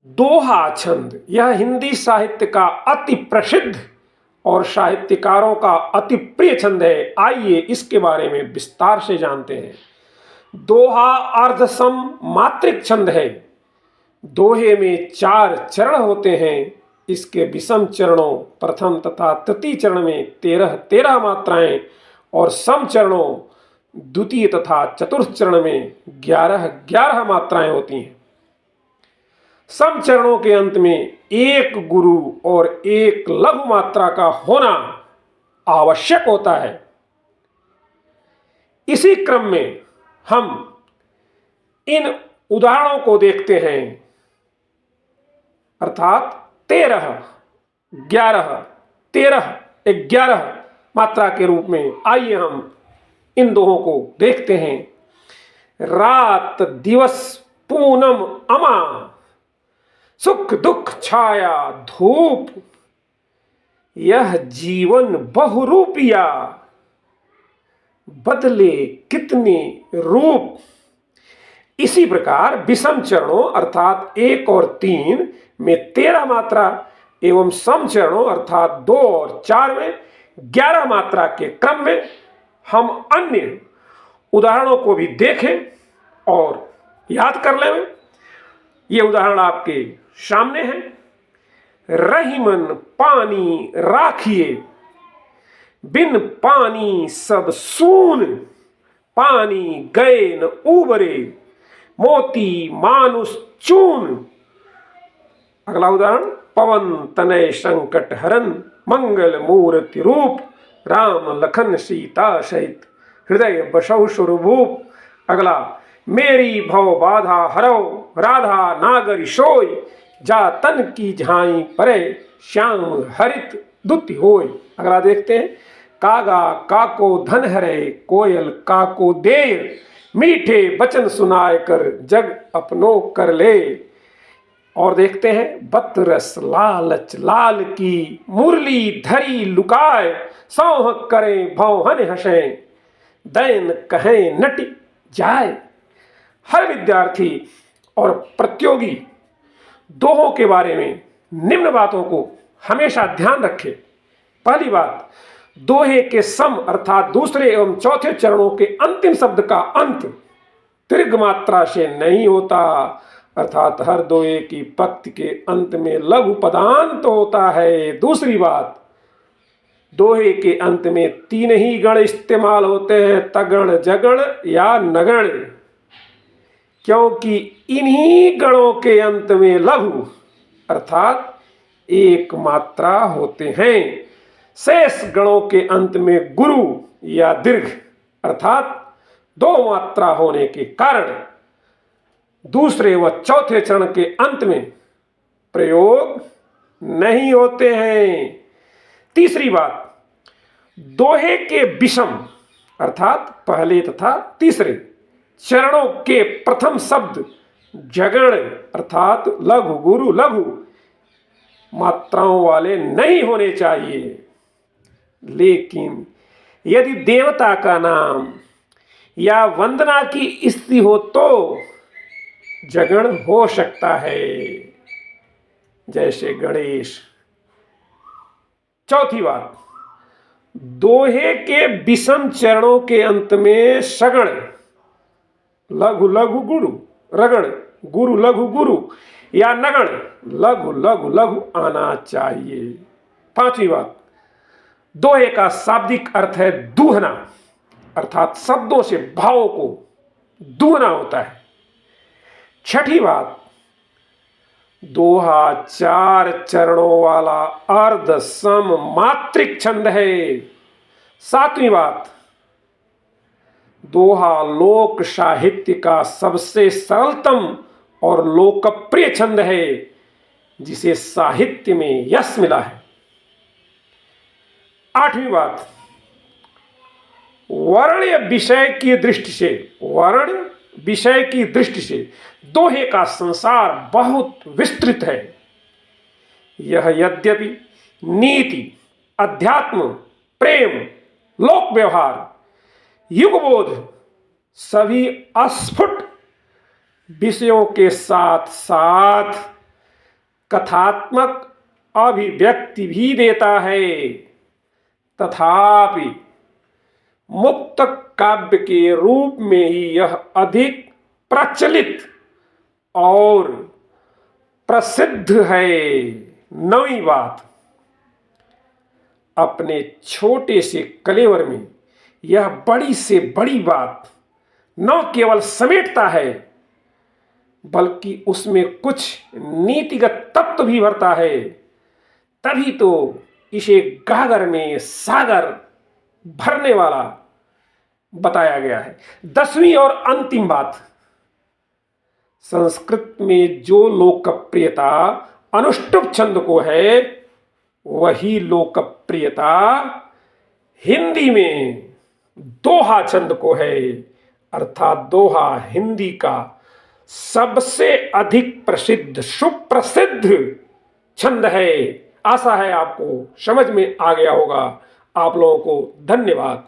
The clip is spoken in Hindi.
दोहा छंद यह हिंदी साहित्य का अति प्रसिद्ध और साहित्यकारों का अति प्रिय छंद है। आइए इसके बारे में विस्तार से जानते हैं। दोहा अर्धसम मात्रिक छंद है। दोहे में 4 चरण होते हैं। इसके विषम चरणों प्रथम तथा तृतीय चरण में 13 मात्राएं और सम चरणों द्वितीय तथा चतुर्थ चरण में 11 मात्राएं होती हैं। सम चरणों के अंत में एक गुरु और एक लघु मात्रा का होना आवश्यक होता है। इसी क्रम में हम इन उदाहरणों को देखते हैं, अर्थात 13, 11, 13, 11 मात्रा के रूप में। आइए हम इन दोहों को देखते हैं। रात दिवस पूनम अमा, सुख दुख छाया धूप, यह जीवन बहुरूपिया, बदले कितने रूप। इसी प्रकार विषम चरणों अर्थात 1 और 3 में 13 मात्रा एवं सम चरणों अर्थात 2 और 4 में 11 मात्रा के क्रम में हम अन्य उदाहरणों को भी देखें और याद कर लें। ये उदाहरण आपके सामने है। रहीमन पानी राखिए, बिन पानी सब सून, पानी गए न उबरे, मोती मानुष चून। अगला उदाहरण, पवन तनय संकट हरन, मंगल मूर्ति रूप, राम लखन सीता सहित, हृदय बसहु सुरभूप। अगला, मेरी भव बाधा हरौ, राधा नागर सोय, जा तन की झाई परे, श्याम हरित दुति होय। अगला देखते हैं, कागा काको धन हरे, कोयल काको देय, मीठे बचन सुनाए कर, जग अपनो कर ले। और देखते हैं, बतरस लालच लाल की, मुरली धरी लुकाए, सौह करें भौहन हंसे, दैन कहें नटी जाए। हर विद्यार्थी और प्रतियोगी दोहों के बारे में निम्न बातों को हमेशा ध्यान रखे। पहली बात, दोहे के सम अर्थात दूसरे एवं चौथे चरणों के अंतिम शब्द का अंत दीर्घ मात्रा से नहीं होता, अर्थात हर दोहे की पंक्ति के अंत में लघु पदांत होता है। दूसरी बात, दोहे के अंत में 3 ही गण इस्तेमाल होते हैं, तगण जगण या नगण, क्योंकि इन्हीं गणों के अंत में लघु अर्थात 1 मात्रा होते हैं। शेष गणों के अंत में गुरु या दीर्घ अर्थात 2 मात्रा होने के कारण दूसरे व चौथे चरण के अंत में प्रयोग नहीं होते हैं। तीसरी बात, दोहे के विषम अर्थात पहले तथा तीसरे चरणों के प्रथम शब्द जगण अर्थात लघु गुरु लघु मात्राओं वाले नहीं होने चाहिए। लेकिन यदि देवता का नाम या वंदना की स्थिति हो तो जगण हो सकता है, जैसे गणेश। चौथी बात, दोहे के विषम चरणों के अंत में सगण लघु लघु गुरु, रगण गुरु लघु गुरु या नगण लघु लघु लघु आना चाहिए। पांचवी बात, दोहे का शाब्दिक अर्थ है दूहना, अर्थात शब्दों से भावों को दूहना होता है। छठी बात, दोहा 4 चरणों वाला अर्ध सम मात्रिक छंद है। सातवीं बात, दोहा लोक साहित्य का सबसे सरलतम और लोकप्रिय छंद है, जिसे साहित्य में यश मिला है। आठवीं बात, वर्ण विषय की दृष्टि से दोहे का संसार बहुत विस्तृत है। यह यद्यपि नीति, अध्यात्म, प्रेम, लोक व्यवहार, युगबोध सभी अस्फुट विषयों के साथ साथ कथात्मक अभिव्यक्ति भी देता है। तथापि मुक्त काव्य के रूप में ही यह अधिक प्रचलित और प्रसिद्ध है। नवीं बात, अपने छोटे से कलेवर में यह बड़ी से बड़ी बात न केवल समेटता है बल्कि उसमें कुछ नीतिगत तत्व भी भरता है। तभी तो इसे गागर में सागर भरने वाला बताया गया है। 10वीं और अंतिम बात, संस्कृत में जो लोकप्रियता अनुष्टुप छंद को है वही लोकप्रियता हिंदी में दोहा छंद को है। अर्थात दोहा हिंदी का सबसे अधिक प्रसिद्ध सुप्रसिद्ध छंद है। आशा है आपको समझ में आ गया होगा। आप लोगों को धन्यवाद।